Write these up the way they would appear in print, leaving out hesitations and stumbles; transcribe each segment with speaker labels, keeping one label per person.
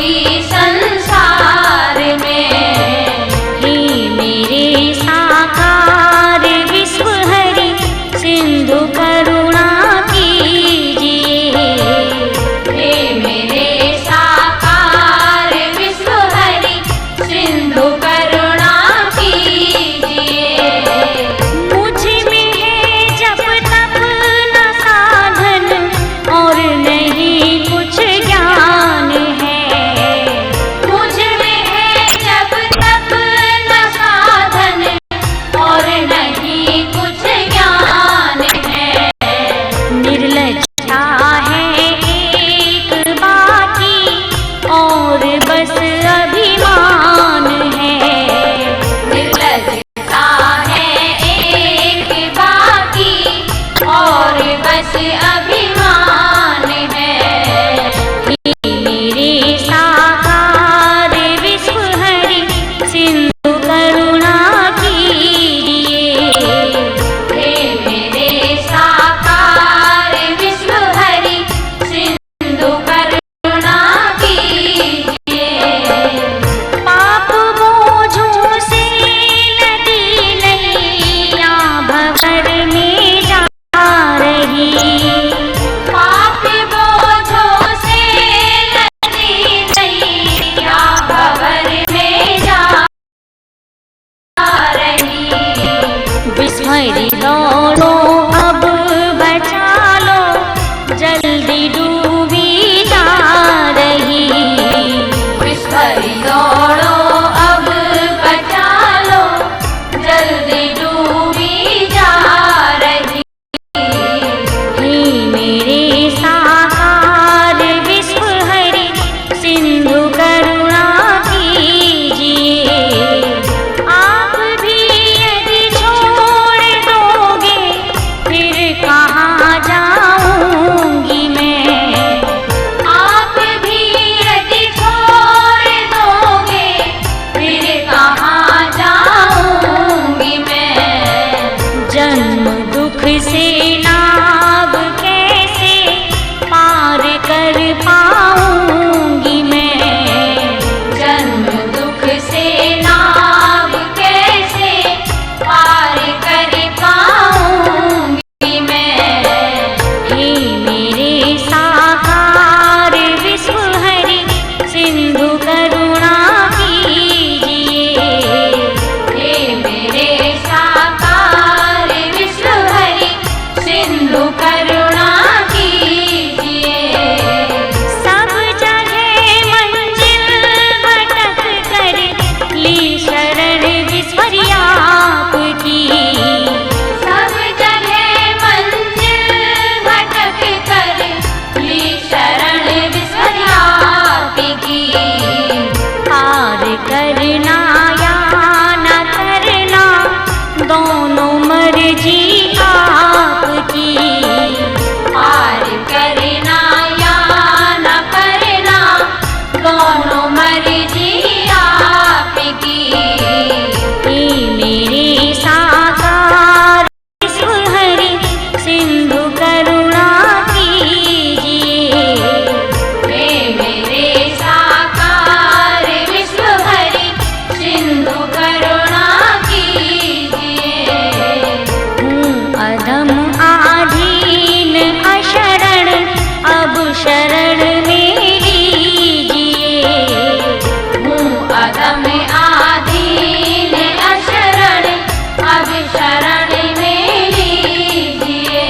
Speaker 1: कोई संसार में।
Speaker 2: हे मेरे साकार विश्व हरि सिंधु करुणा कीजिए।
Speaker 1: हे मेरे साकार विश्व हरि सिंधु करुणा कीजिए।
Speaker 2: मुझ में है जब तब न साधन और नहीं कुछ ज्ञान है।
Speaker 1: मुझ में है जब तब न साधन और नहीं कुछ ज्ञान है।
Speaker 2: निर्लज्जता है एक बाकी और बस अभिमान है।
Speaker 1: निर्लज्जता है एक बाकी और बस अभिमान है।
Speaker 2: हे मेरे साकार विश्व हरि सिंधु करुणा कीजिए।
Speaker 1: हे मेरे साकार विश्व हरि सिंधु करुणा कीजिए।
Speaker 2: पाप बोझों से नदी नैया भंवर में जा रही।
Speaker 1: पाप बोझों से नदी नैया भंवर में जा रही।
Speaker 2: विश्व हरि दौड़ो अब बचा लो जल्दी डूबी जा रही।
Speaker 1: विश्व हरि दौड़ो अब बचा लो जल्दी डूबी जा रही।
Speaker 2: हे मेरे साकार विश्व हरि सिंधु करुणा कीजिए। आप भी यदि छोड़ दोगे फिर कहाँ जाऊंगी मैं।
Speaker 1: आप भी यदि छोड़ दोगे फिर कहाँ जाऊंगी मैं।
Speaker 2: जन्म दुख से नाव कैसे पार कर पाऊंगी मैं।
Speaker 1: जन्म दुख से नाव कैसे पार कर पाऊंगी मैं।
Speaker 2: हे मेरे साकार विश्व हरि सिंधु करुणा कीजिए।
Speaker 1: हे मेरे साकार विश्व हरि सिंधु करुणा कीजिए।
Speaker 2: सब जगह मंजिल भटक कर ली शरण विश्वरी आपकी।
Speaker 1: सब जगह मंजिल भटक कर ली शरण विश्व आपकी।
Speaker 2: पार करना या न करना दोनों मर्जी आपकी।
Speaker 1: पार करना या न करना दोनों मर्जी आपकी।
Speaker 2: हे मेरे साकार विश्व हरि सिंधु करुणा कीजिए।
Speaker 1: हे मेरे साकार विश्व हरि सिंधु करुणा कीजिए।
Speaker 2: हूँ अधम आधीन अशरण अब शरण में लीजिए।
Speaker 1: हूँ अधम आधीन अशरण अब शरण में लीजिए।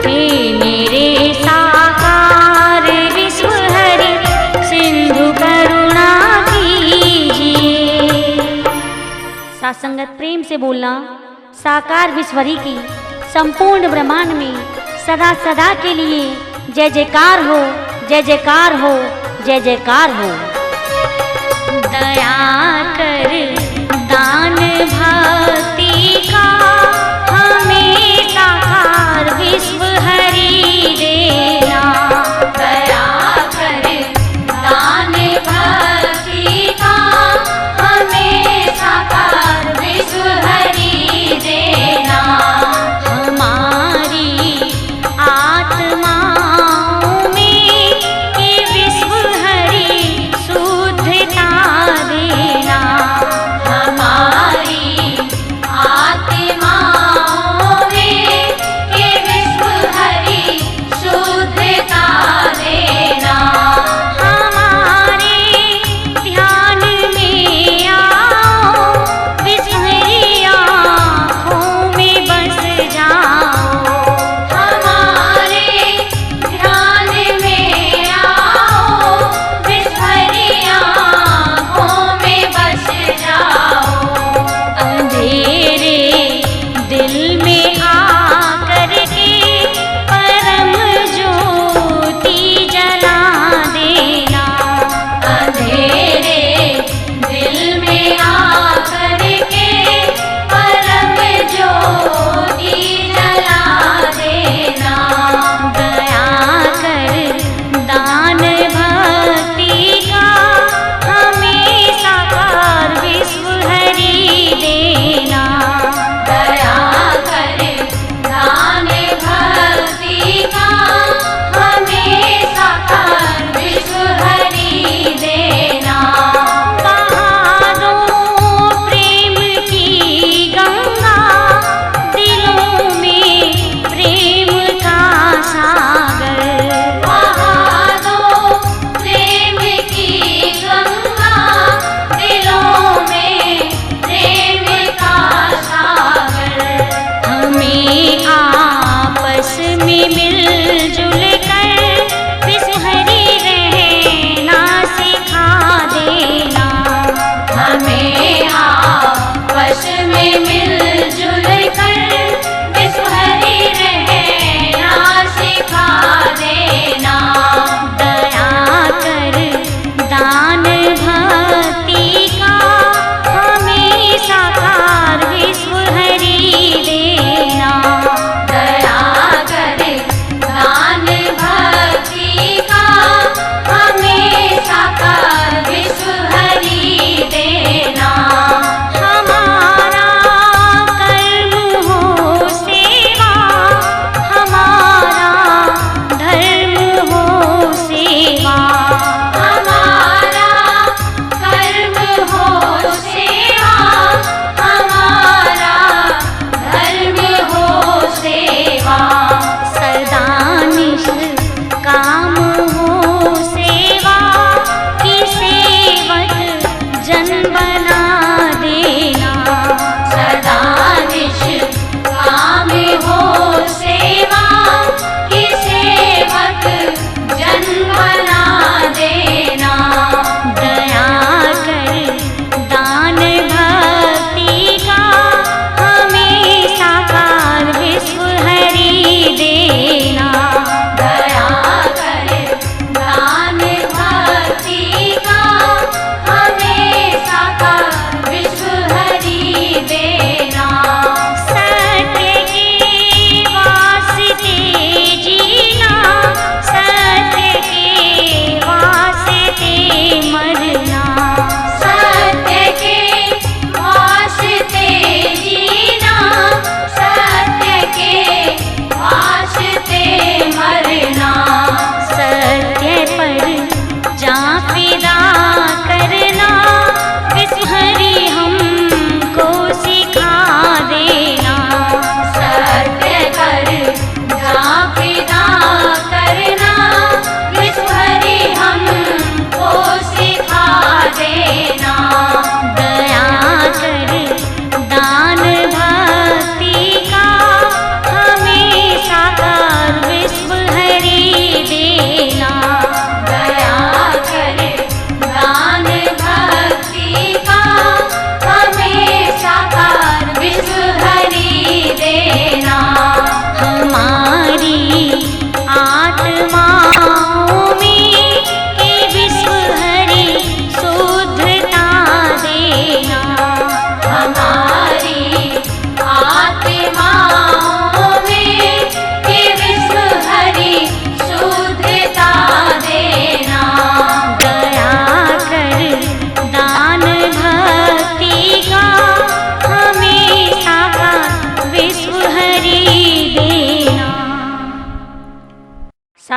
Speaker 2: हे मेरे साकार विश्व हरि सिंधु करुणा कीजिए। सासंगत प्रेम से बोलना। साकार विश्वरी की संपूर्ण ब्रह्मांड में सदा सदा के लिए जय जयकार हो, जय जयकार हो, जय जयकार हो। दया कर दान भक्ति का हमें साकार विश्व हरि देना।
Speaker 1: दया कर दान भक्ति का हमें साकार विश्व हरि देना।
Speaker 2: हमारी आत्मा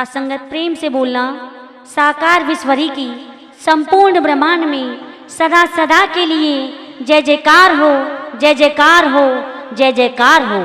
Speaker 2: सासंगत प्रेम से बोलना। साकार विश्वरी की संपूर्ण ब्रह्मांड में सदा सदा के लिए जय जयकार हो, जय जयकार हो, जय जयकार हो।